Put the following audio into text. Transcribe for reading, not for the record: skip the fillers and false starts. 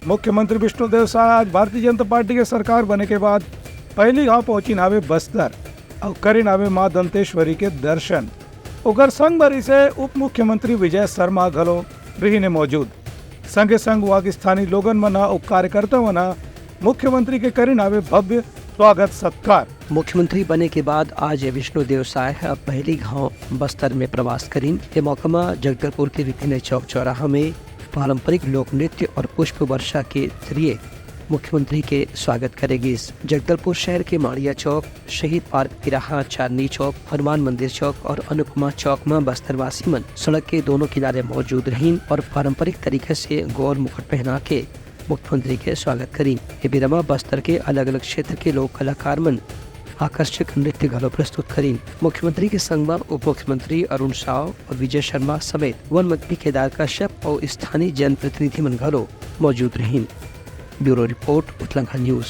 मुख्यमंत्री विष्णुदेव साय आज भारतीय जनता पार्टी के सरकार बने के बाद पहली गांव पहुंची नावे बस्तर और करी नावे मां दंतेश्वरी के दर्शन। उगर संग भरी से उप मुख्यमंत्री विजय शर्मा घलो रही ने मौजूद। संगे संग वहाँ स्थानीय लोगन मना और कार्यकर्ता मना मुख्यमंत्री के करी नावे भव्य स्वागत सत्कार। मुख्यमंत्री बने के बाद आज विष्णुदेव साय पहली गांव बस्तर में प्रवास करीन। ये मौका जगदलपुर के विभिन्न चौक चौराहा में पारंपरिक लोक नृत्य और पुष्प वर्षा के जरिए मुख्यमंत्री के स्वागत करेगी। जगदलपुर शहर के माड़िया चौक, शहीद पार्क तिराहा, चांदनी चौक, हनुमान मंदिर चौक और अनुपमा चौक में बस्तरवासी मन सड़क के दोनों किनारे मौजूद रहीन और पारंपरिक तरीके से गौर मुकुट पहना के मुख्यमंत्री के स्वागत करीन। ये बिरमा बस्तर के अलग अलग क्षेत्र के लोक कलाकार मन आकर्षक नृत्य घलो प्रस्तुत करीन। मुख्यमंत्री के संग में उप मुख्यमंत्री अरुण साव और विजय शर्मा समेत वन मंत्री केदार कश्यप और स्थानीय जनप्रतिनिधि मन घलो मौजूद रहीन। Bureau report, Uttarakhand news.